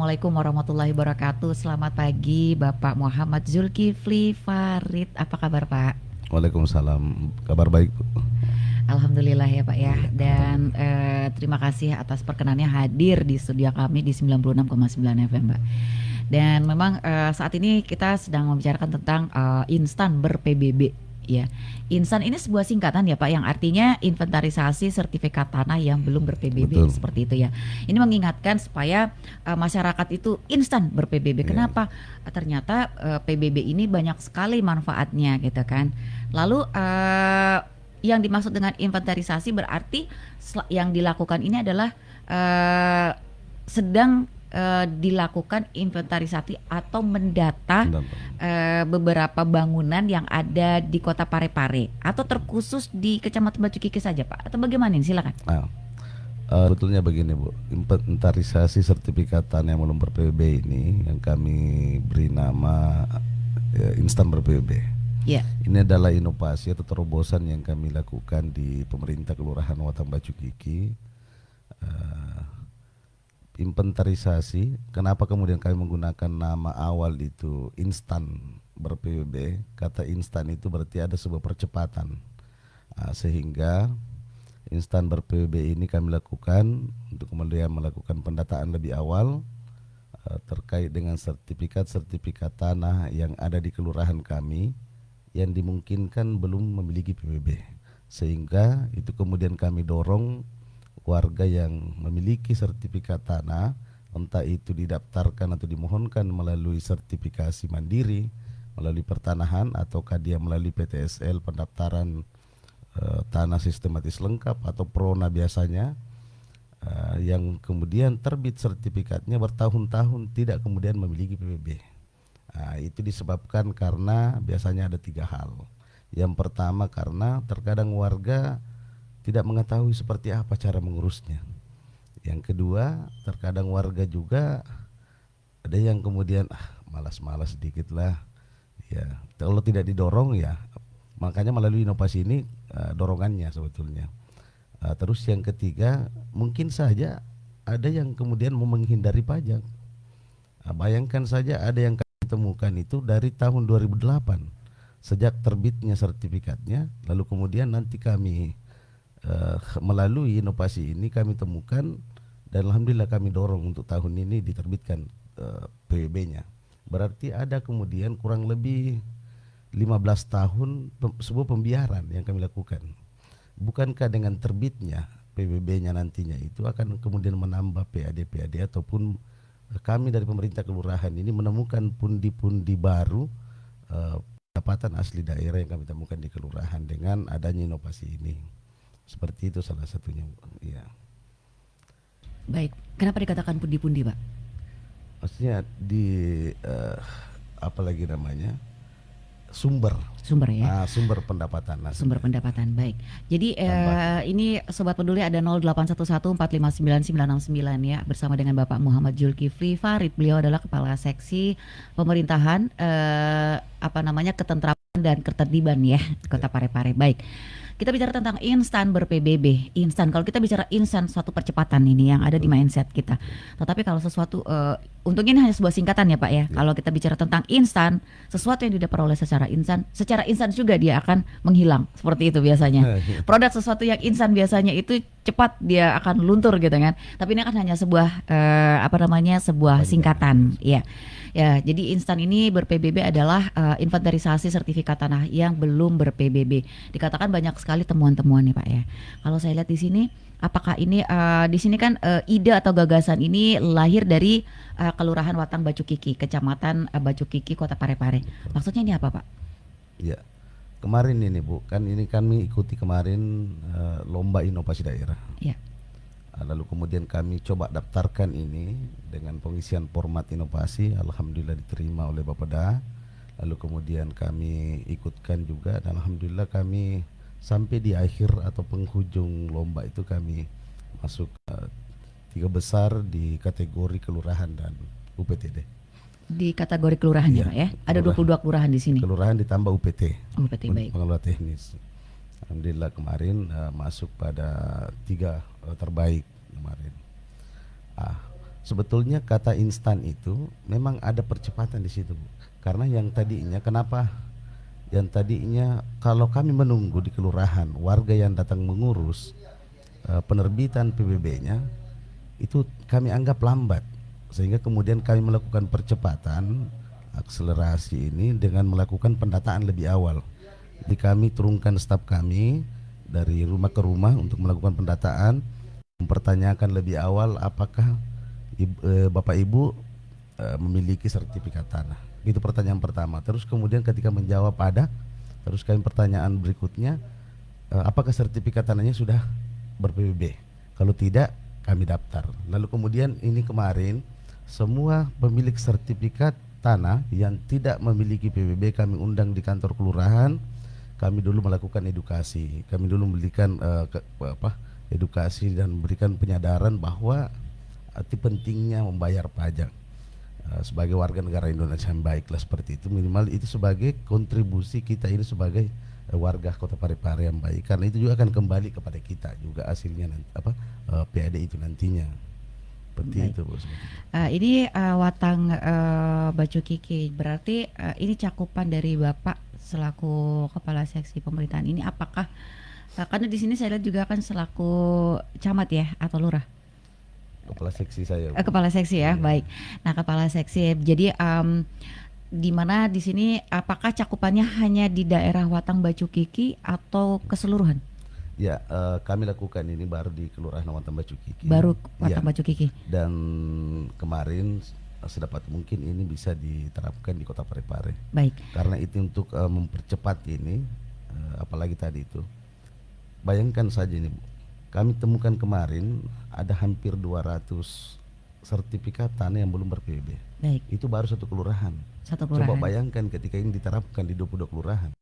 Assalamualaikum warahmatullahi wabarakatuh. Selamat pagi Bapak Muhammad Zulkifli Farid. Apa kabar Pak? Waalaikumsalam, kabar baik Bu. Alhamdulillah ya Pak ya. Iya, Dan alhamdulillah. terima kasih atas perkenannya hadir di studio kami di 96,9 FM Mbak. Dan memang saat ini kita sedang membicarakan tentang instan ber-PBB ya. Instan ini sebuah singkatan ya Pak yang artinya inventarisasi sertifikat tanah yang belum ber-PBB Betul. seperti itu ya. Ini mengingatkan supaya masyarakat itu instan ber-PBB. Iya. Kenapa? Ternyata PBB ini banyak sekali manfaatnya gitu kan. Lalu yang dimaksud dengan inventarisasi berarti yang dilakukan ini adalah sedang dilakukan inventarisasi atau mendata Benar. beberapa bangunan yang ada di Kota Parepare atau terkhusus di Kecamatan Bacukiki saja Pak atau bagaimana ini silakan. Nah, betulnya begini Bu, inventarisasi sertifikat tanah yang belum ber-PBB ini yang kami beri nama instan ber-PBB. Ya. Ini adalah inovasi atau terobosan yang kami lakukan di pemerintah Kelurahan Watang Bacukiki. Inventarisasi, kenapa kemudian kami menggunakan nama awal itu instan ber-PBB? Kata instan itu berarti ada sebuah percepatan, sehingga instan ber-PBB ini kami lakukan untuk kemudian melakukan pendataan lebih awal terkait dengan sertifikat tanah yang ada di kelurahan kami yang dimungkinkan belum memiliki PBB, sehingga itu kemudian kami dorong warga yang memiliki sertifikat tanah, entah itu didaftarkan atau dimohonkan melalui sertifikasi mandiri, melalui pertanahan, ataukah dia melalui PTSL pendaftaran tanah sistematis lengkap atau PRONA biasanya, yang kemudian terbit sertifikatnya bertahun-tahun tidak kemudian memiliki PBB. Itu disebabkan karena biasanya ada 3 hal. Yang pertama karena terkadang warga tidak mengetahui seperti apa cara mengurusnya. Yang kedua, terkadang warga juga ada yang kemudian malas-malas sedikit lah. Ya, kalau tidak didorong ya, makanya melalui inovasi ini dorongannya sebetulnya. Terus yang ketiga, mungkin saja ada yang kemudian mau menghindari pajak. Bayangkan saja ada yang kami temukan itu dari tahun 2008 sejak terbitnya sertifikatnya, lalu kemudian nanti kami melalui inovasi ini kami temukan dan alhamdulillah kami dorong untuk tahun ini diterbitkan PBB-nya. Berarti ada kemudian kurang lebih 15 tahun sebuah pembiaran yang kami lakukan. Bukankah dengan terbitnya PBB-nya nantinya itu akan kemudian menambah PAD ataupun kami dari pemerintah kelurahan ini menemukan pundi-pundi baru pendapatan asli daerah yang kami temukan di kelurahan dengan adanya inovasi ini. Seperti itu salah satunya, ya. Baik, kenapa dikatakan pundi-pundi Pak? Maksudnya di apa lagi namanya, sumber ya. Sumber pendapatan. Sumber pendapatan, baik. Jadi ini Sobat Peduli ada 0811459969 ya, bersama dengan Bapak Muhammad Zulkifli Farid. Beliau adalah Kepala Seksi Pemerintahan Ketentraman dan Ketertiban ya Kota Parepare. Baik. Kita bicara tentang instan ber-PBB. Instan, kalau kita bicara instan, suatu percepatan ini yang ada di mindset kita. Tetapi kalau sesuatu, untungnya ini hanya sebuah singkatan ya Pak ya. Kalau kita bicara tentang instan, sesuatu yang diperoleh secara instan juga dia akan menghilang. Seperti itu biasanya. Produk sesuatu yang instan biasanya itu cepat dia akan luntur gitu kan. Tapi ini kan hanya sebuah sebuah singkatan ya. Ya, jadi instan ini ber-PBB adalah inventarisasi sertifikat tanah yang belum ber-PBB. Dikatakan banyak sekali temuan-temuan nih Pak ya. Kalau saya lihat di sini, apakah ini di sini kan ide atau gagasan ini lahir dari Kelurahan Watang Bacukiki, Kecamatan Bacukiki, Kota Parepare. Maksudnya ini apa Pak? Ya, kemarin ini Bu, kan ini kami ikuti kemarin lomba inovasi daerah. Ya. Lalu kemudian kami coba daftarkan ini dengan pengisian format inovasi, alhamdulillah diterima oleh Bapeda. Lalu kemudian kami ikutkan juga dan alhamdulillah kami sampai di akhir atau penghujung lomba itu kami masuk 3 besar di kategori kelurahan dan UPTD. Di kategori kelurahan ya Pak ya? Ada 22 kelurahan di sini. Kelurahan ditambah UPT. UPT baik. Pengelola teknis. Alhamdulillah kemarin masuk pada 3 terbaik kemarin. Sebetulnya kata instan itu memang ada percepatan di situ, Bu. Karena yang tadinya kenapa? Yang tadinya kalau kami menunggu di kelurahan warga yang datang mengurus penerbitan PBB-nya itu kami anggap lambat, sehingga kemudian kami melakukan percepatan akselerasi ini dengan melakukan pendataan lebih awal. Jadi kami turunkan staf kami dari rumah ke rumah untuk melakukan pendataan, mempertanyakan lebih awal apakah Bapak Ibu memiliki sertifikat tanah. Itu pertanyaan pertama. Terus kemudian ketika menjawab ada, terus kami pertanyaan berikutnya, apakah sertifikat tanahnya sudah ber-PBB? Kalau tidak, kami daftar. Lalu kemudian ini kemarin semua pemilik sertifikat tanah yang tidak memiliki PBB kami undang di kantor kelurahan. Kami dulu melakukan edukasi. Kami dulu memberikan edukasi dan memberikan penyadaran bahwa arti pentingnya membayar pajak sebagai warga negara Indonesia yang baiklah, seperti itu. Minimal itu sebagai kontribusi kita ini sebagai warga Kota Parepare yang baik, karena itu juga akan kembali kepada kita juga hasilnya nanti, PAD itu nantinya. Seperti itu, Bu. Ini Watang Bacu Kiki, berarti ini cakupan dari Bapak selaku kepala seksi pemerintahan ini, apakah karena di sini saya lihat juga kan selaku camat ya atau lurah? Kepala seksi saya. Kepala seksi ya, baik. Nah, kepala seksi. Jadi di mana di sini apakah cakupannya hanya di daerah Watang Bacu Kiki atau keseluruhan? Ya, kami lakukan ini baru di Kelurahan Watang Bacu Kiki. Baru Watang Bacu Kiki. Dan kemarin sedapat mungkin ini bisa diterapkan di Kota Parepare. Baik. Karena itu untuk mempercepat ini, apalagi tadi itu. Bayangkan saja ini, Bu. Kami temukan kemarin ada hampir 200 sertifikat tanah yang belum ber-PBB. Baik. Itu baru satu kelurahan. Satu kelurahan. Coba bayangkan ketika ini diterapkan di 22 kelurahan.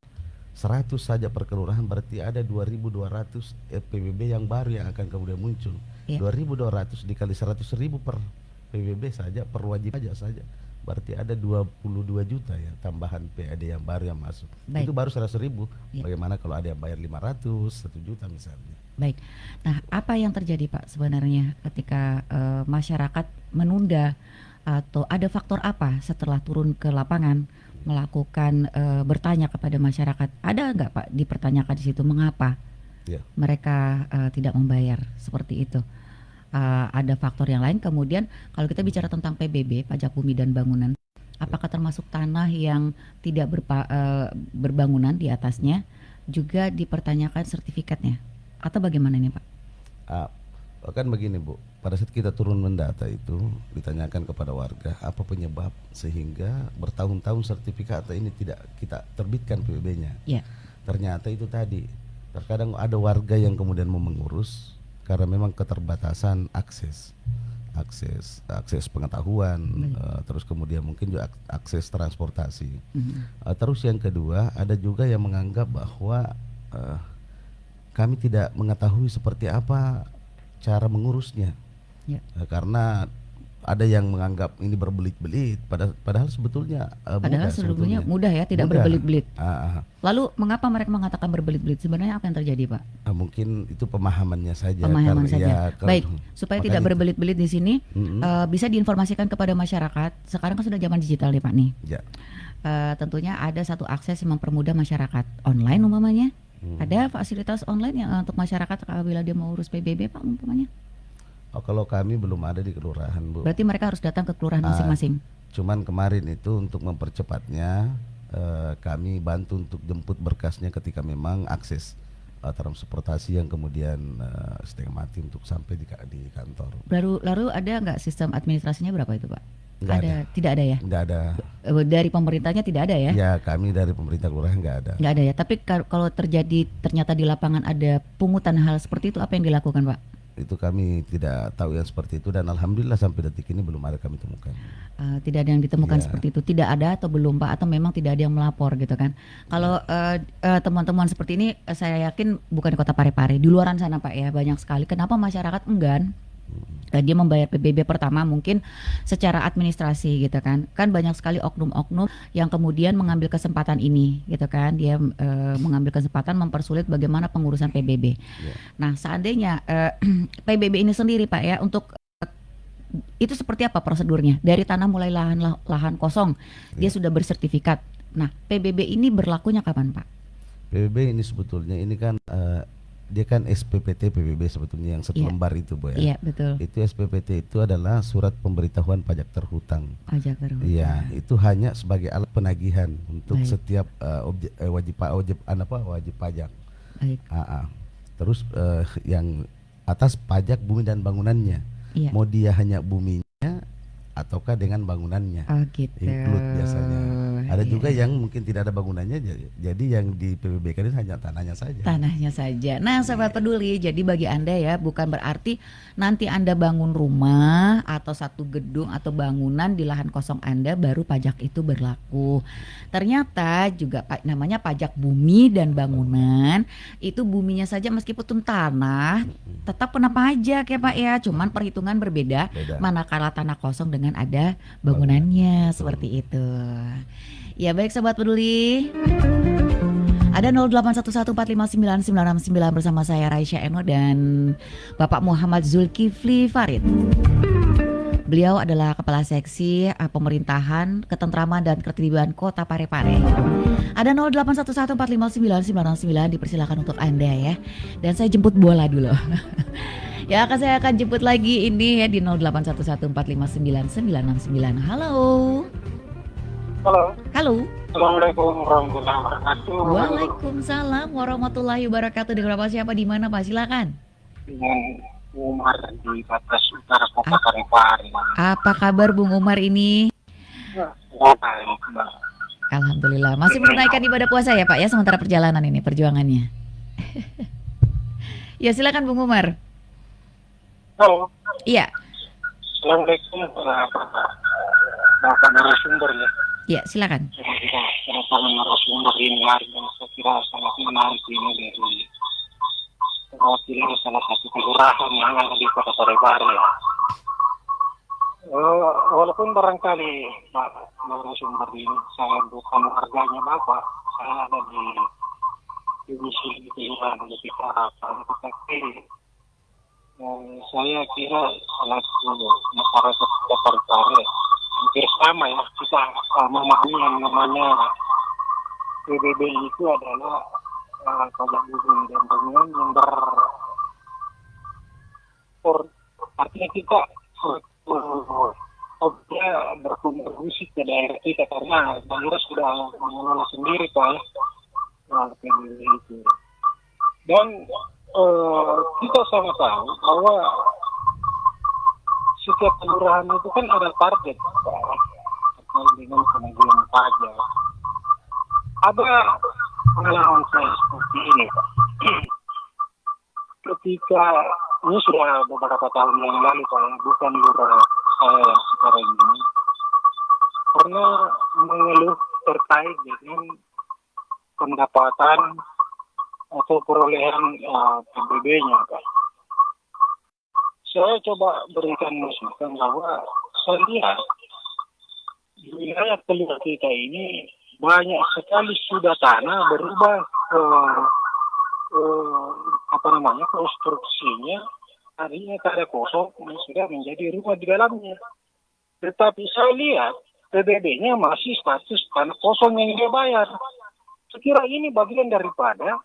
100 saja per kelurahan, berarti ada 2.200 PBB yang baru yang akan kemudian muncul. Ya. 2.200 dikali 100.000 per PBB saja, per wajib saja. Berarti ada 22 juta ya tambahan PAD yang baru yang masuk. Baik. Itu baru 100.000. Ya. Bagaimana kalau ada yang bayar 500, 1 juta misalnya. Baik. Nah, apa yang terjadi Pak sebenarnya ketika masyarakat menunda, atau ada faktor apa setelah turun ke lapangan melakukan bertanya kepada masyarakat? Ada nggak Pak dipertanyakan di situ mengapa mereka tidak membayar seperti itu? Ada faktor yang lain. Kemudian kalau kita bicara tentang PBB, pajak bumi dan bangunan, apakah termasuk tanah yang tidak berbangunan di atasnya juga dipertanyakan sertifikatnya? Atau bagaimana ini Pak? Kan begini Bu, pada saat kita turun mendata itu ditanyakan kepada warga apa penyebab sehingga bertahun-tahun sertifikat ini tidak kita terbitkan PBB-nya. Yeah. Ternyata itu tadi, terkadang ada warga yang kemudian mau mengurus karena memang keterbatasan akses pengetahuan, terus kemudian mungkin juga akses transportasi. Terus yang kedua ada juga yang menganggap bahwa kami tidak mengetahui seperti apa cara mengurusnya, karena ada yang menganggap ini berbelit-belit, padahal sebetulnya mudah ya, tidak berbelit-belit. Lalu mengapa mereka mengatakan berbelit-belit? Sebenarnya apa yang terjadi Pak? Mungkin itu pemahamannya saja. Baik, supaya tidak berbelit-belit di sini, bisa diinformasikan kepada masyarakat. Sekarang kan sudah zaman digital nih Pak nih. Ya. Tentunya ada satu akses yang mempermudah masyarakat online umpamanya. Ada fasilitas online yang untuk masyarakat apabila dia mau urus PBB Pak umpamanya? Kalau kami belum ada di kelurahan Bu. Berarti mereka harus datang ke kelurahan masing-masing. Cuman kemarin itu untuk mempercepatnya kami bantu untuk jemput berkasnya ketika memang akses transportasi yang kemudian setengah mati untuk sampai di kantor. Lalu ada nggak sistem administrasinya berapa itu Pak? Tidak ada ya? Nggak ada. Dari pemerintahnya tidak ada ya? Ya, kami dari pemerintah kelurahan nggak ada. Nggak ada ya. Tapi kalau ternyata di lapangan ada pungutan hal seperti itu, apa yang dilakukan Pak? Itu kami tidak tahu yang seperti itu, dan alhamdulillah sampai detik ini belum ada kami temukan. Tidak ada yang ditemukan seperti itu. Tidak ada atau belum Pak? Atau memang tidak ada yang melapor gitu kan? Kalau teman-teman seperti ini, saya yakin bukan di Kota Parepare, di luaran sana Pak ya, banyak sekali. Kenapa masyarakat enggan? Dia membayar PBB pertama mungkin secara administrasi gitu kan banyak sekali oknum-oknum yang kemudian mengambil kesempatan ini gitu kan, dia mengambil kesempatan mempersulit bagaimana pengurusan PBB. Nah seandainya PBB ini sendiri Pak ya, untuk Itu seperti apa prosedurnya? Dari tanah mulai lahan kosong, dia Ya. sudah bersertifikat. Nah, PBB ini berlakunya kapan, Pak? PBB ini sebetulnya ini kan dia kan SPPT PBB sebetulnya yang satu Iya, lembar itu, Bu ya. iya betul. Itu SPPT itu adalah surat pemberitahuan pajak terhutang. Pajak Iya, berhutang. itu hanya sebagai alat penagihan untuk Baik, setiap wajib pajak. baik. Ah, ah. Terus yang atas pajak bumi dan bangunannya. Iya. Mau dia hanya buminya ataukah dengan bangunannya. Oh gitu. Include biasanya. Ada Iya, juga iya. yang mungkin tidak ada bangunannya, jadi yang di PBB kan hanya tanahnya saja. Tanahnya saja. Nah, Sobat Iya. Peduli, jadi bagi Anda ya, bukan berarti nanti Anda bangun rumah atau satu gedung atau bangunan di lahan kosong Anda baru pajak itu berlaku. Ternyata juga namanya pajak bumi dan bangunan, itu buminya saja meskipun tanah tetap kena pajak ya Pak ya, cuman perhitungan berbeda Beda manakala tanah kosong dengan ada bangunannya. bangunannya Betul. seperti itu. Ya baik Sobat Peduli. Ada 0811459969 bersama saya Raisya Eno dan Bapak Muhammad Zulkifli Farid. Beliau adalah Kepala Seksi Pemerintahan, Ketentraman dan Ketertiban Kota Parepare. Ada 0811459969 dipersilakan untuk Anda ya. Dan saya jemput bola dulu. Ya, saya akan jemput lagi ini ya di 0811459969. Halo. Halo. Halo. Assalamualaikum warahmatullahi wabarakatuh. Waalaikumsalam warahmatullahi wabarakatuh. Dengan Bapak siapa di mana Pak? Silakan. Dengan Umar di batas utara Kota Parepare. Apa kabar Bung Umar ini? Baik, Mbak. Alhamdulillah. Masih menunaikan ibadah puasa ya Pak ya sementara perjalanan ini perjuangannya. Ya silakan Bung Umar. Halo. Iya. Assalamualaikum Bapak narasumber ya. Iya silakan. Saya kira kedatangan narasumber ini hari ini saya kira sangat menarik ini dari perwakilan salah satu kelurahan yang ada di Kota Parepare ya. Walaupun barangkali Pak narasumber ini saya bukan warganya Bapak, saya ada di divisi di kelurahan di Harapan, tetapi saya kira selaku masyarakat Kota Parepare hampir sama ya, kita memahami yang namanya PBB itu adalah pajak bumi dan bangunan yang artinya kita berkontribusi ke daerah kita karena daerah sudah mengelola sendiri Pak ya, PBB itu. Dan kita sama tahu bahwa setiap kelurahan itu kan ada target Pak, terkait dengan penagihan pajak. Ada pengalaman saya seperti ini Pak. Ketika ini sudah beberapa tahun yang lalu Pak, bukan lurah saya yang sekarang ini, pernah mengeluh terkait dengan pendapatan atau perolehan PBB-nya Pak. Saya coba berikan masukan bahwa saya lihat di wilayah kelurahan kita ini banyak sekali sudah tanah berubah konstruksinya, tadinya ada kosong sudah menjadi rumah di dalamnya. Tetapi saya lihat PBB-nya masih status tanah kosong yang dia bayar. Saya kira ini bagian daripada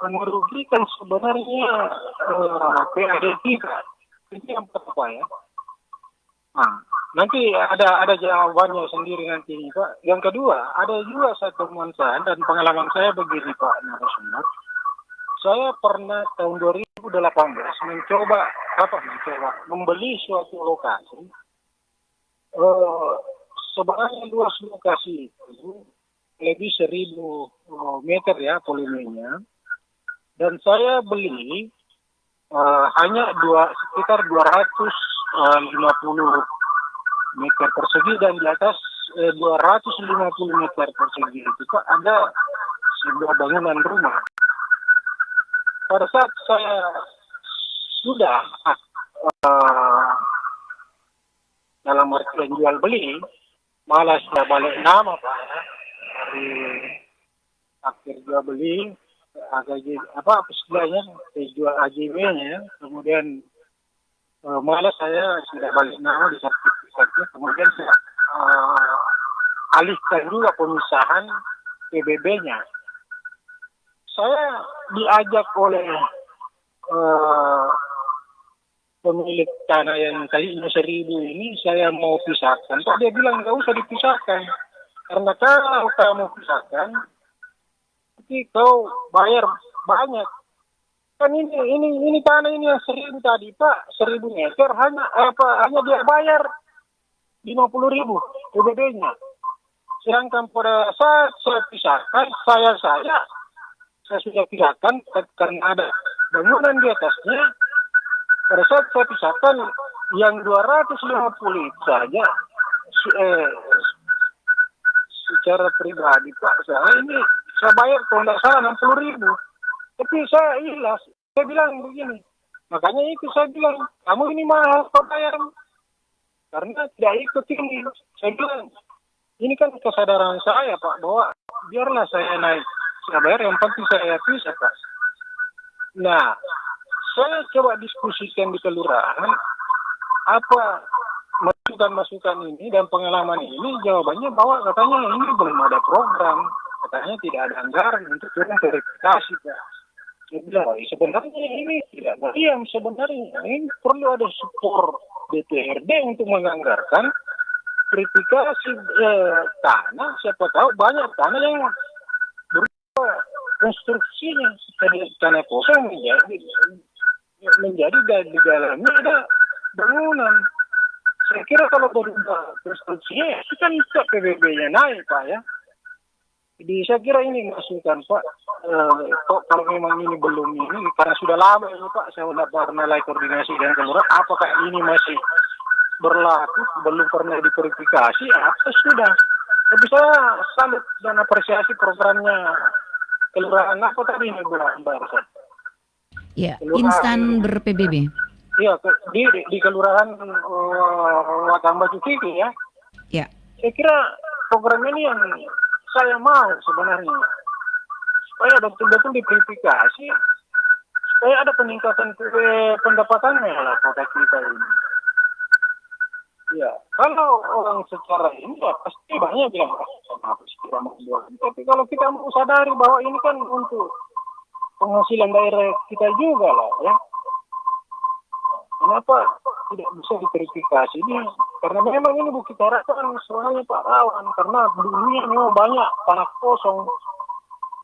merugikan sebenarnya PAD kita. Itu yang pertama ya. Nah, nanti ada jawabannya sendiri nanti Pak. Yang kedua, ada juga satu teman saya dan pengalaman saya begini Pak narasumber. Saya pernah tahun 2018 mencoba membeli suatu lokasi. Sebenarnya luas lokasi itu lebih 1.000 meter ya volumenya. Dan saya beli hanya sekitar 250 meter persegi dan di atas 250 meter persegi itu Pak, ada sebuah bangunan rumah. Pada saat saya sudah dalam artian jual beli, malah sudah balik nama Pak ya. Dari akhir jual beli agak istilahnya jual AJB-nya, kemudian malah saya sudah balik nama di sertifikatnya, kemudian saya alihkan juga pemisahan PBB-nya. Saya diajak oleh pemilik tanah yang tadinya 1.000 ini, saya mau pisahkan. Kok dia bilang nggak usah dipisahkan, karena kalau kamu pisahkan, nanti kau bayar banyak. Kan ini tanah ini yang 1.000 tadi Pak, 1.000 meter hanya dia bayar 50.000 PBB-nya. Sedangkan pada saat saya pisahkan, saya sudah pisahkan karena ada bangunan di atasnya. Pada saat saya pisahkan yang 250 itu saja secara pribadi Pak, saya bayar kalau tidak salah 60.000. Tapi saya ikhlas, saya bilang begini. Makanya itu saya bilang, kamu ini mahal kau bayar. Karena tidak ikut ini. Saya bilang, ini kan kesadaran saya Pak, bahwa biarlah saya naik. Saya bayar, yang penting saya pisah Pak. Nah, saya coba diskusikan di kelurahan, apa masukan-masukan ini dan pengalaman ini, jawabannya bahwa katanya ini belum ada program, katanya tidak ada anggaran untuk turun verifikasi Pak. Saya bilang, sebenarnya ini tidak diam sebenarnya, ini perlu ada support DPRD untuk menganggarkan verifikasi tanah. Siapa tahu banyak tanah yang berupa konstruksinya, tanah kosong menjadi di dalamnya ada bangunan. Saya kira kalau berubah konstruksinya, itu kan PBB-nya naik Pak ya. Jadi saya kira ini masukan Pak. Kok kalau memang ini belum ini, karena sudah lama ini Pak, saya sudah pernah lagi koordinasi dengan kelurahan, apakah ini masih berlaku, belum pernah diverifikasi, apa sudah. Tapi saya salut dan apresiasi programnya kelurahan apa tadi ini barusan. Ya, instan ber-PBB. Iya, di kelurahan Watamba Cukiki ya. Ya. Saya kira program ini yang saya mau sebenarnya, supaya betul-betul diverifikasi, supaya ada peningkatan pendapatannya lah kota kita ini. Ya, kalau orang secara ini ya pasti banyak bilang kenapa sih kita mau buat. Tapi kalau kita mau sadari bahwa ini kan untuk penghasilan daerah kita juga lah ya. Kenapa tidak bisa diverifikasi ini? Karena memang ini Bukit Harapan soalnya Pak rawan, karena dunia memang banyak tanah kosong.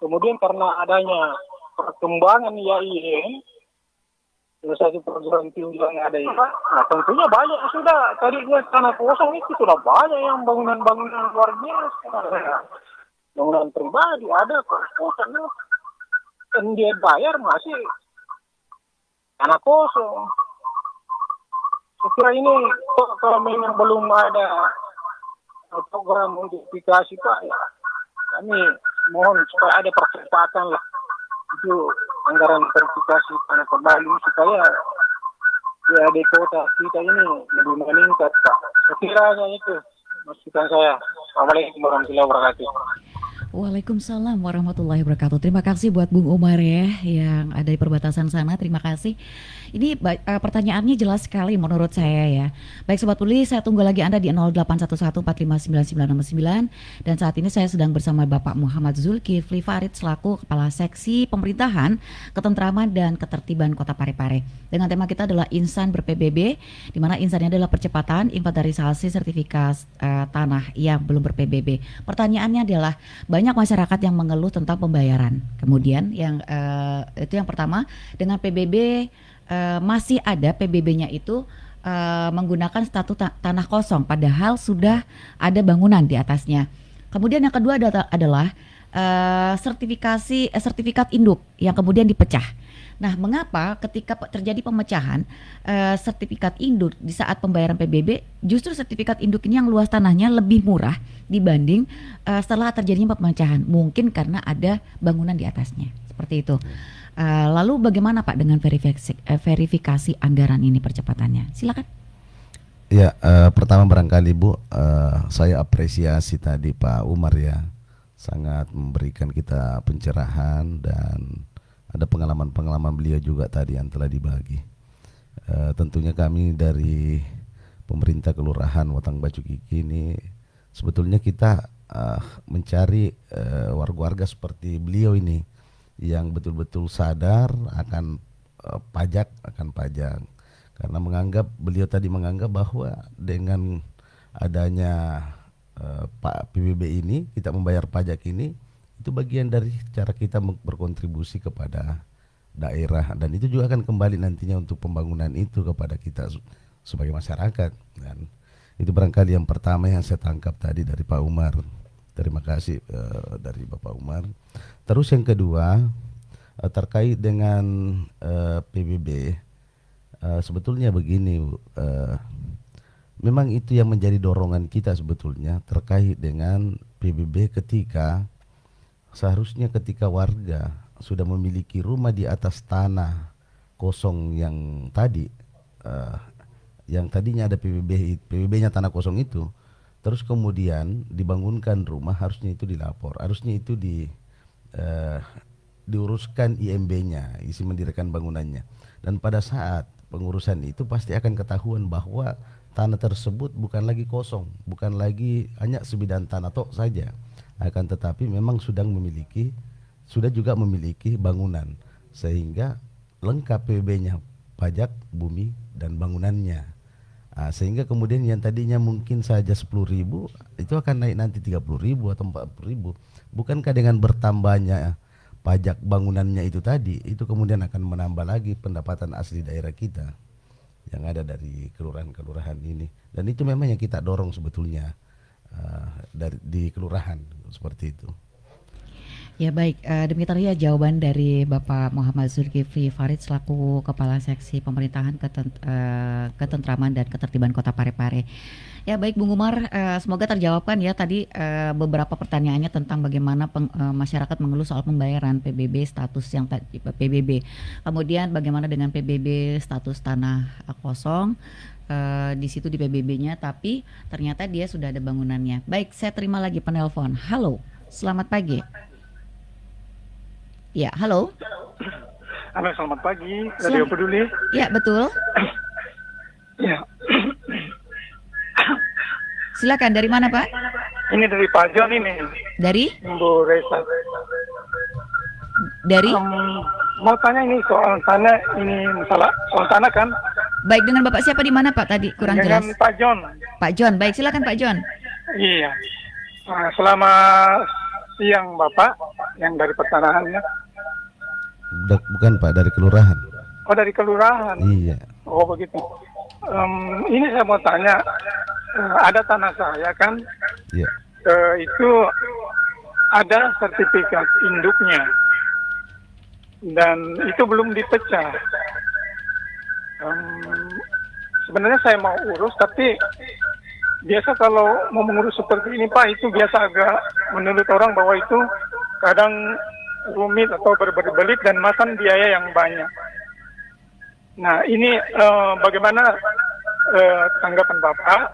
Kemudian karena adanya perkembangan IAIN, salah satu program tinggi yang ada ini, nah tentunya banyak sudah. Tadinya tanah kosong itu sudah banyak yang bangunan-bangunan luar biasa. Bangunan pribadi ada kos-kosan, dan dia bayar masih tanah kosong. Saya kira ini kalau memang belum ada program untuk verifikasi Pak, ya kami mohon supaya ada percepatan lah itu anggaran verifikasi tanah kembali supaya ya di kota kita ini lebih meningkat Pak. Sekiranya itu masukan saya. Assalamualaikum warahmatullahi wabarakatuh. Waalaikumsalam warahmatullahi wabarakatuh. Terima kasih buat Bung Umar ya yang ada di perbatasan sana. Terima kasih. Ini pertanyaannya jelas sekali menurut saya ya. Baik Sobat Peduli, saya tunggu lagi Anda di 0811459969 dan saat ini saya sedang bersama Bapak Muhammad Zulkifli Farid selaku Kepala Seksi Pemerintahan, Ketentraman dan Ketertiban Kota Parepare. Dengan tema kita adalah Insan ber-PBB, di mana insannya adalah percepatan inventarisasi sertifikat tanah yang belum ber-PBB. Pertanyaannya adalah banyak masyarakat yang mengeluh tentang pembayaran. Kemudian yang itu yang pertama, dengan PBB masih ada PBB-nya itu menggunakan status tanah kosong padahal sudah ada bangunan di atasnya. Kemudian yang kedua adalah sertifikat induk yang kemudian dipecah. Nah, mengapa ketika terjadi pemecahan sertifikat induk di saat pembayaran PBB, justru sertifikat induk ini yang luas tanahnya lebih murah dibanding setelah terjadinya pemecahan? Mungkin karena ada bangunan di atasnya, seperti itu. Lalu bagaimana Pak dengan verifikasi anggaran ini percepatannya? Silakan. Ya, pertama barangkali Bu, saya apresiasi tadi Pak Umar ya, sangat memberikan kita pencerahan dan ada pengalaman-pengalaman beliau juga tadi yang telah dibagi. Tentunya kami dari pemerintah Kelurahan Watang Bacu Kiki ini sebetulnya kita mencari warga-warga seperti beliau ini yang betul-betul sadar akan pajak, karena beliau tadi menganggap bahwa dengan adanya Pak PBB ini, kita membayar pajak ini, itu bagian dari cara kita berkontribusi kepada daerah, dan itu juga akan kembali nantinya untuk pembangunan itu kepada kita sebagai masyarakat. Dan itu barangkali yang pertama yang saya tangkap tadi dari Pak Umar. Terima kasih dari Bapak Umar. Terus yang kedua terkait dengan PBB, sebetulnya begini Bu, memang itu yang menjadi dorongan kita sebetulnya terkait dengan PBB, ketika seharusnya ketika warga sudah memiliki rumah di atas tanah kosong yang tadi, yang tadinya ada PBB-nya tanah kosong itu, terus kemudian dibangunkan rumah, harusnya itu dilapor, harusnya itu diuruskan IMB-nya, isi mendirikan bangunannya. Dan pada saat pengurusan itu pasti akan ketahuan bahwa tanah tersebut bukan lagi kosong, bukan lagi hanya sebidang tanah tok saja, akan tetapi memang sudah juga memiliki bangunan, sehingga lengkap PBB-nya, pajak, bumi, dan bangunannya. Sehingga kemudian yang tadinya mungkin saja 10.000 itu akan naik nanti 30.000 atau 40.000. Bukankah dengan bertambahnya pajak bangunannya itu tadi, itu kemudian akan menambah lagi pendapatan asli daerah kita yang ada dari kelurahan-kelurahan ini. Dan itu memang yang kita dorong sebetulnya di kelurahan seperti itu. Ya baik, demikian ya jawaban dari Bapak Muhammad Zulkifli Farid selaku Kepala Seksi Pemerintahan Ketentraman dan Ketertiban Kota Parepare. Ya baik Bung Umar, semoga terjawabkan ya tadi beberapa pertanyaannya tentang bagaimana masyarakat mengeluh soal pembayaran PBB status yang PBB. Kemudian bagaimana dengan PBB status tanah kosong, di situ di PBB-nya, tapi ternyata dia sudah ada bangunannya. Baik, saya terima lagi penelpon. Halo, selamat pagi. Ya, halo. Halo, selamat pagi. Radio Peduli. Ya, betul. Ya. Silakan, dari mana Pak? Ini dari Pak John ini. Dari? Bu Reza. Dari? Mau tanya ini soal tanah, ini masalah soal tanah kan? Baik, dengan Bapak siapa di mana Pak tadi? Kurang jelas. Dengan Pak John. Pak John, baik silakan Pak John. Iya. Selamat siang Bapak yang dari pertanahannya. Bukan Pak, dari kelurahan. Oh, dari kelurahan. Iya. Oh, begitu. Ini saya mau tanya, ada tanah saya kan? Iya. Itu ada sertifikat induknya dan itu belum dipecah. Sebenarnya saya mau urus, tapi biasa kalau mau mengurus seperti ini Pak, itu biasa agak menurut orang bahwa itu kadang rumit atau berbelit dan makan biaya yang banyak. Nah ini bagaimana tanggapan Bapak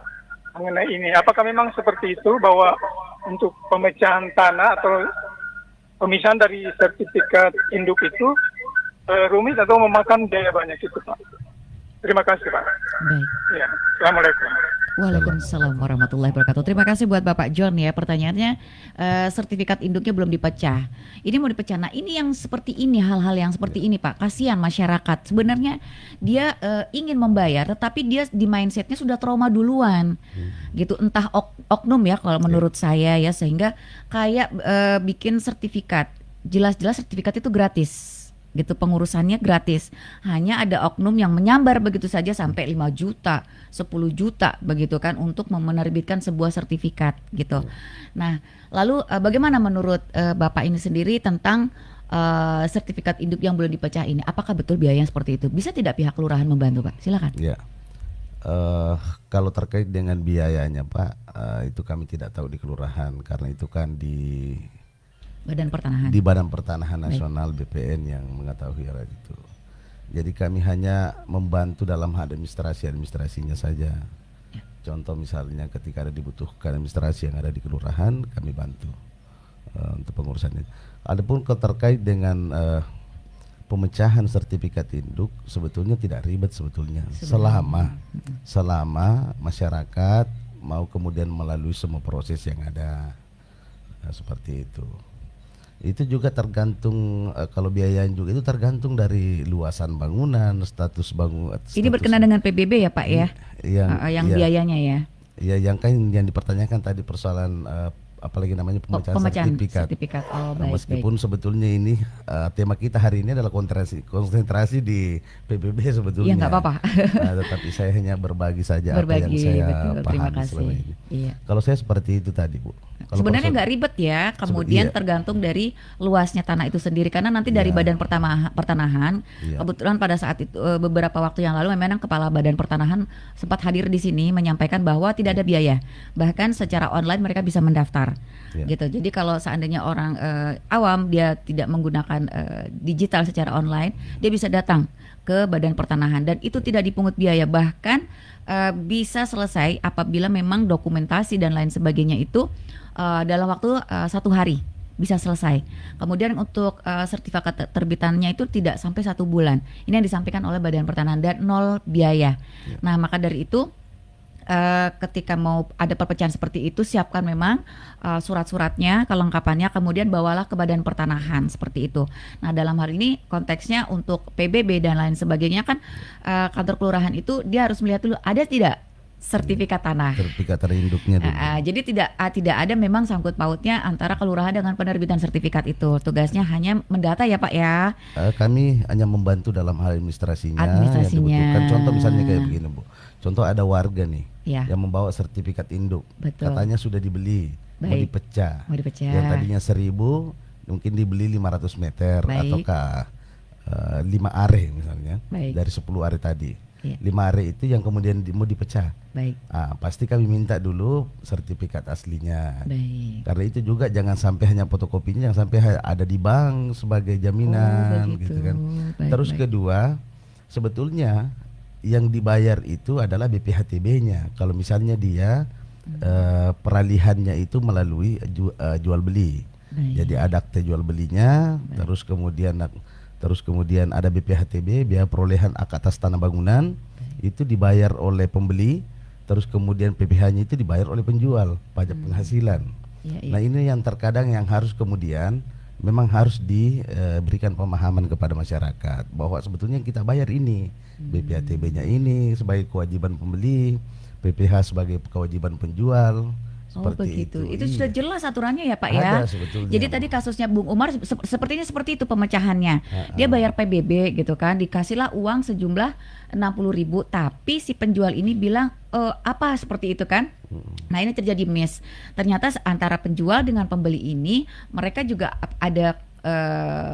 mengenai ini? Apakah memang seperti itu bahwa untuk pemecahan tanah atau pemisahan dari sertifikat induk itu rumit atau memakan biaya banyak itu Pak? Terima kasih Pak. Baik. Ya, Assalamualaikum. Waalaikumsalam warahmatullahi wabarakatuh. Terima kasih buat Bapak John ya, pertanyaannya sertifikat induknya belum dipecah. Ini mau dipecah. Nah ini yang seperti ini, hal-hal yang seperti ini Pak, kasihan masyarakat. Sebenarnya dia ingin membayar, tetapi dia di mindsetnya sudah trauma duluan, gitu. Entah oknum ya kalau menurut saya ya, sehingga kayak bikin sertifikat. Jelas-jelas sertifikat itu gratis. Gitu, pengurusannya gratis, hanya ada oknum yang menyambar begitu saja sampai 5 juta, 10 juta begitu kan untuk menerbitkan sebuah sertifikat gitu. Nah, lalu bagaimana menurut Bapak ini sendiri tentang sertifikat induk yang belum dipecah ini? Apakah betul biayanya seperti itu? Bisa tidak pihak kelurahan membantu Pak? Silakan. Ya. Kalau terkait dengan biayanya Pak, itu kami tidak tahu di kelurahan, karena itu kan di Badan Pertanahan Nasional. Baik. BPN yang mengetahui hal itu. Jadi kami hanya membantu dalam hal administrasinya saja. Ya. Contoh misalnya ketika ada dibutuhkan administrasi yang ada di kelurahan, kami bantu untuk pengurusannya. Adapun terkait dengan pemecahan sertifikat induk sebetulnya tidak ribet sebetulnya, selama masyarakat mau kemudian melalui semua proses yang ada. Nah, seperti itu. Itu juga tergantung kalau biayanya juga itu tergantung dari luasan bangunan, status bangunan. Ini berkenaan dengan PBB ya Pak ya? Yang ya, biayanya ya? Ya, yang dipertanyakan tadi persoalan apalagi namanya pemecahan sertifikat. Oh, baik, meskipun sebetulnya ini tema kita hari ini adalah konsentrasi di PBB sebetulnya. Iya, nggak apa-apa. Tetapi saya hanya berbagi saja apa yang saya pahami selama ini. Iya. Kalau saya seperti itu tadi, Bu. Sebenarnya nggak ribet ya, kemudian tergantung dari luasnya tanah itu sendiri, karena nanti dari Badan Pertanahan, kebetulan pada saat itu beberapa waktu yang lalu memang Kepala Badan Pertanahan sempat hadir di sini menyampaikan bahwa tidak ada biaya, bahkan secara online mereka bisa mendaftar, gitu. Jadi kalau seandainya orang awam dia tidak menggunakan digital secara online, dia bisa datang ke Badan Pertanahan dan itu tidak dipungut biaya, bahkan bisa selesai apabila memang dokumentasi dan lain sebagainya itu dalam waktu 1 hari bisa selesai. Kemudian untuk sertifikat terbitannya itu tidak sampai 1 bulan. Ini yang disampaikan oleh Badan Pertanahan dan 0 biaya. Nah, maka dari itu ketika mau ada perpecahan seperti itu, siapkan memang surat-suratnya, kelengkapannya, kemudian bawalah ke Badan Pertanahan seperti itu. Nah, dalam hal ini konteksnya untuk PBB dan lain sebagainya kan kantor kelurahan itu dia harus melihat dulu ada tidak sertifikat tanah. Sertifikat terinduknya dulu. Jadi tidak ada memang sangkut pautnya antara kelurahan dengan penerbitan sertifikat itu. Tugasnya hanya mendata ya Pak ya. Kami hanya membantu dalam hal administrasinya. Yang dibutuhkan. Contoh misalnya kayak begini Bu. Contoh ada warga nih yang membawa sertifikat induk. Betul. Katanya sudah dibeli, mau dipecah. Yang tadinya 1.000 mungkin dibeli 500 meter ataukah 5 are misalnya dari 10 are tadi. 5 are itu yang kemudian mau dipecah. Pasti kami minta dulu sertifikat aslinya. Karena itu juga jangan sampai hanya fotokopinya, jangan sampai ada di bank sebagai jaminan, gitu kan. Terus kedua, sebetulnya yang dibayar itu adalah BPHTB-nya. Kalau misalnya dia peralihannya itu melalui jual beli. Jadi ada akte jual belinya, terus kemudian ada BPHTB, biaya perolehan hak atas tanah bangunan, itu dibayar oleh pembeli, terus kemudian PPh-nya itu dibayar oleh penjual, pajak penghasilan. Nah, ini yang terkadang yang harus kemudian memang harus diberikan pemahaman kepada masyarakat bahwa sebetulnya kita bayar ini, BPHTB-nya ini sebagai kewajiban pembeli, PPh sebagai kewajiban penjual. Begitu. Itu sudah jelas aturannya ya Pak ya. Jadi tadi kasusnya Bung Umar seperti itu pemecahannya. Dia bayar PBB gitu kan, dikasihlah uang sejumlah 60.000, tapi si penjual ini bilang apa seperti itu kan. Nah, ini terjadi miss. Ternyata antara penjual dengan pembeli ini mereka juga ada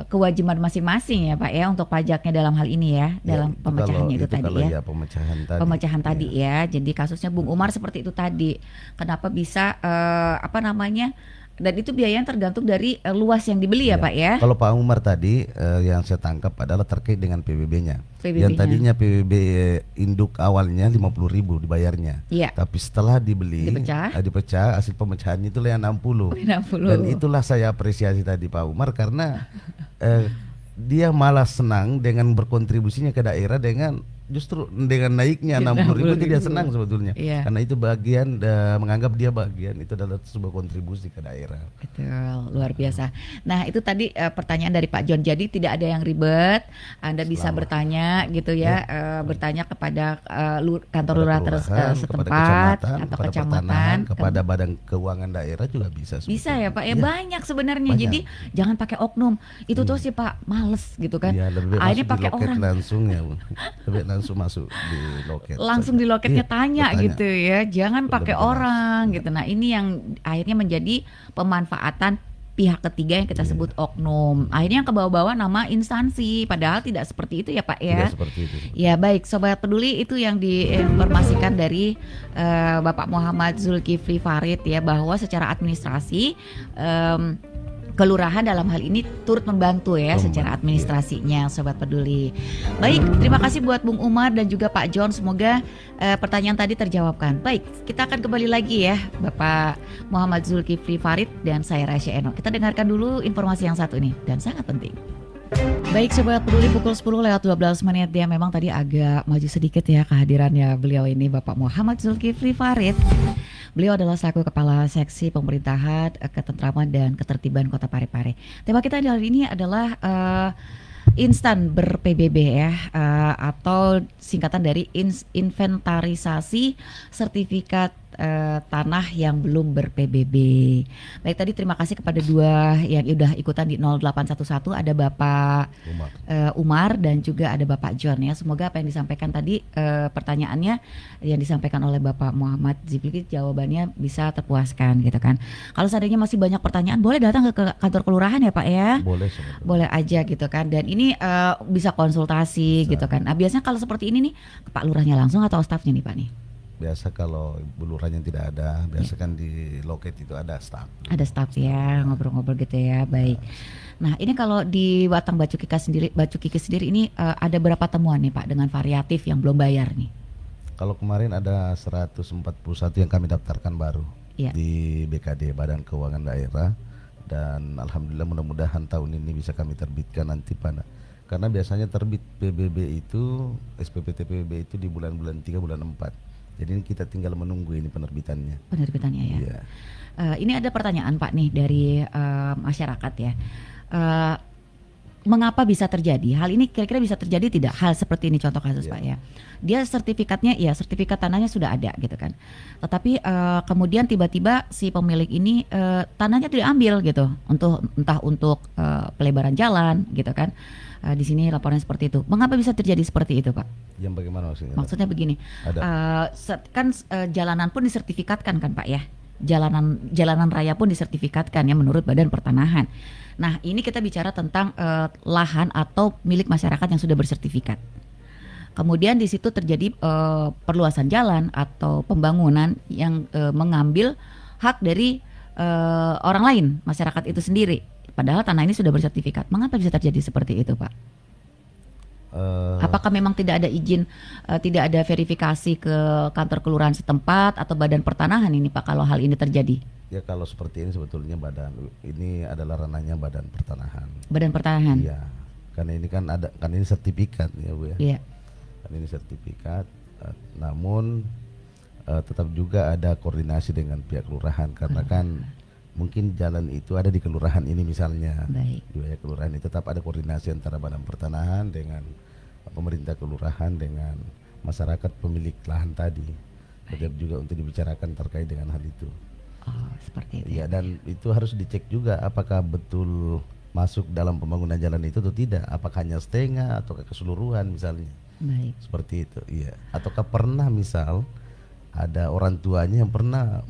kewajiban masing-masing ya Pak ya untuk pajaknya dalam hal ini ya, dalam pemecahannya itu tadi ya. Pemecahan tadi ya. Jadi kasusnya Bung Umar seperti itu tadi. Kenapa bisa dan itu biayanya tergantung dari luas yang dibeli ya Pak ya. Kalau Pak Umar tadi yang saya tangkap adalah terkait dengan PBB-nya. Yang tadinya PBB induk awalnya 50.000 dibayarnya. Tapi setelah dipecah hasil pemecahannya itulah yang 60. Dan itulah saya apresiasi tadi Pak Umar karena dia malah senang dengan berkontribusinya ke daerah justru dengan naiknya 60.000 itu dia senang sebetulnya. Karena itu bagian menganggap dia bagian itu adalah sebuah kontribusi ke daerah. Betul, luar biasa. Nah, itu tadi pertanyaan dari Pak John. Jadi tidak ada yang ribet. Anda bisa bertanya gitu ya, bertanya kepada kantor lurah setempat atau kecamatan, kepada Badan Keuangan Daerah juga bisa. Bisa ya Pak ya, banyak sebenarnya. Jadi jangan pakai oknum. Itu tuh sih Pak males gitu kan. Akhirnya pakai orang langsung ya. Langsung masuk di loket. Langsung di loketnya tanya gitu ya. Jangan pakai orang gitu. Nah, ini yang akhirnya menjadi pemanfaatan pihak ketiga yang kita sebut oknum. Akhirnya yang kebawa-bawa nama instansi, padahal tidak seperti itu ya Pak ya. Tidak seperti itu. Ya baik, Sobat Peduli, itu yang diinformasikan dari Bapak Muhammad Zulkifli Farid ya, bahwa secara administrasi kelurahan dalam hal ini turut membantu ya secara administrasinya, Sobat Peduli. Baik, terima kasih buat Bung Umar dan juga Pak John. Semoga pertanyaan tadi terjawabkan. Baik, kita akan kembali lagi ya Bapak Muhammad Zulkifli Farid dan saya Rasya Eno. Kita dengarkan dulu informasi yang satu ini dan sangat penting. Baik Sobat Peduli, pukul 10 lewat 12 menit. Dia memang tadi agak maju sedikit ya kehadirannya beliau ini, Bapak Muhammad Zulkifli Farid. Beliau adalah selaku Kepala Seksi Pemerintahan, Ketentraman dan Ketertiban Kota Parepare. Tema kita hari ini adalah instan ber-PBB ya, atau singkatan dari inventarisasi sertifikat tanah yang belum ber-PBB. Baik, tadi terima kasih kepada dua yang udah ikutan di 0811, ada Bapak Umar dan juga ada Bapak John ya. Semoga apa yang disampaikan tadi, pertanyaannya yang disampaikan oleh Bapak Muhammad Zulkifli, jawabannya bisa terpuaskan gitu kan. Kalau seandainya masih banyak pertanyaan, boleh datang ke kantor kelurahan ya Pak ya. Boleh. Boleh aja gitu kan. Dan ini bisa konsultasi Bisa. gitu kan. Nah, biasanya kalau seperti ini nih ke Pak Lurahnya langsung atau stafnya nih Pak nih? Biasa kalau lurahnya tidak ada, biasa kan di loket itu ada staf. Ada staf ya, ngobrol-ngobrol gitu ya. Baik. Nah, ini kalau di Batang Bacu Kiki sendiri ini ada berapa temuan nih Pak dengan variatif yang belum bayar nih? Kalau kemarin ada 141 yang kami daftarkan baru Iya. di BKD, Badan Keuangan Daerah, dan alhamdulillah mudah-mudahan tahun ini bisa kami terbitkan nanti karena biasanya terbit PBB itu, SPPT PBB itu di bulan-bulan 3, bulan 4. Jadi ini kita tinggal menunggu ini penerbitannya. Penerbitannya ya. Iya. Ini ada pertanyaan Pak nih dari masyarakat ya. Mengapa bisa terjadi? Hal ini kira-kira bisa terjadi tidak? Hal seperti ini contoh kasus Iya. Pak ya. Dia sertifikatnya ya, sertifikat tanahnya sudah ada gitu kan. Tetapi kemudian tiba-tiba si pemilik ini tanahnya tidak ambil gitu untuk entah untuk pelebaran jalan gitu kan. Di sini laporannya seperti itu. Mengapa bisa terjadi seperti itu Pak? Yang bagaimana maksudnya? Maksudnya begini, Ada. Jalanan pun disertifikatkan kan Pak ya, jalanan raya pun disertifikatkan ya menurut Badan Pertanahan. Nah ini kita bicara tentang lahan atau milik masyarakat yang sudah bersertifikat. Kemudian di situ terjadi perluasan jalan atau pembangunan yang mengambil hak dari orang lain, masyarakat itu sendiri. Padahal tanah ini sudah bersertifikat. Mengapa bisa terjadi seperti itu Pak? Apakah memang tidak ada izin, tidak ada verifikasi ke kantor kelurahan setempat atau Badan Pertanahan ini Pak kalau hal ini terjadi? Ya kalau seperti ini sebetulnya ini adalah ranahnya Badan Pertanahan. Badan Pertanahan? Iya, karena ini kan ini sertifikat ya Bu ya. Iya. Kan ini sertifikat, namun tetap juga ada koordinasi dengan pihak kelurahan karena kan mungkin jalan itu ada di kelurahan ini misalnya. Baik. Di wilayah kelurahan ini tetap ada koordinasi antara Badan Pertanahan dengan pemerintah kelurahan dengan masyarakat pemilik lahan tadi. Tetap juga untuk dibicarakan terkait dengan hal itu. Oh, seperti itu. Iya, dan itu harus dicek juga apakah betul masuk dalam pembangunan jalan itu atau tidak. Apakah hanya setengah atau keseluruhan misalnya. Baik. Seperti itu, iya. Ataukah pernah misal ada orang tuanya yang pernah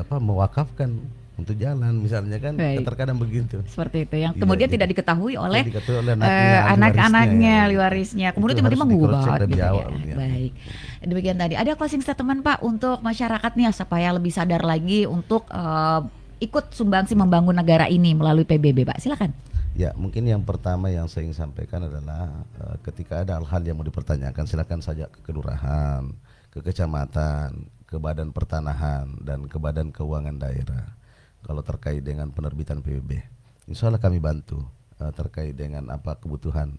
mewakafkan untuk jalan misalnya kan. Baik. Terkadang begitu. Seperti itu yang Iya, kemudian jadi tidak diketahui oleh diketahui oleh anaknya, anak-anaknya, ahli warisnya. Kemudian Itu tiba-tiba harus mengubah di-cross-check gitu lebih ya. awal, ya. Baik. Demikian tadi. Ada closing statement Pak untuk masyarakat nih supaya lebih sadar lagi untuk ikut sumbangsi membangun negara ini melalui PBB Pak. Silakan. Ya, mungkin yang pertama yang saya ingin sampaikan adalah ketika ada hal-hal yang mau dipertanyakan, silakan saja ke kelurahan, ke kecamatan, ke Badan Pertanahan, dan ke Badan Keuangan Daerah. Kalau terkait dengan penerbitan PBB, insya Allah kami bantu terkait dengan apa kebutuhan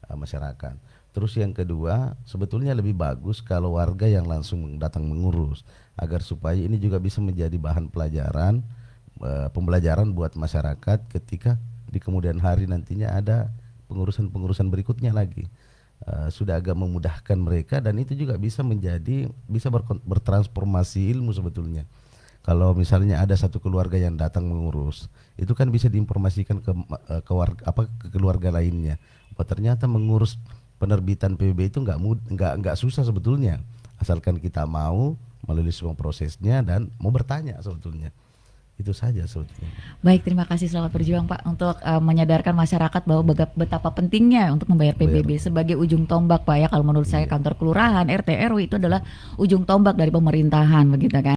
masyarakat. Terus yang kedua, sebetulnya lebih bagus kalau warga yang langsung datang mengurus, agar supaya ini juga bisa menjadi bahan pembelajaran buat masyarakat ketika di kemudian hari nantinya ada pengurusan berikutnya lagi. Sudah agak memudahkan mereka dan itu juga bisa bertransformasi ilmu sebetulnya. Kalau misalnya ada satu keluarga yang datang mengurus, itu kan bisa diinformasikan ke keluarga lainnya. Oh, ternyata mengurus penerbitan PBB itu nggak susah sebetulnya, asalkan kita mau melalui semua prosesnya dan mau bertanya sebetulnya. Itu saja sebetulnya. Baik, terima kasih, selamat berjuang Pak untuk menyadarkan masyarakat bahwa betapa pentingnya untuk membayar PBB sebagai ujung tombak Pak ya. Kalau menurut saya kantor kelurahan, RT, RW itu adalah ujung tombak dari pemerintahan begitu kan.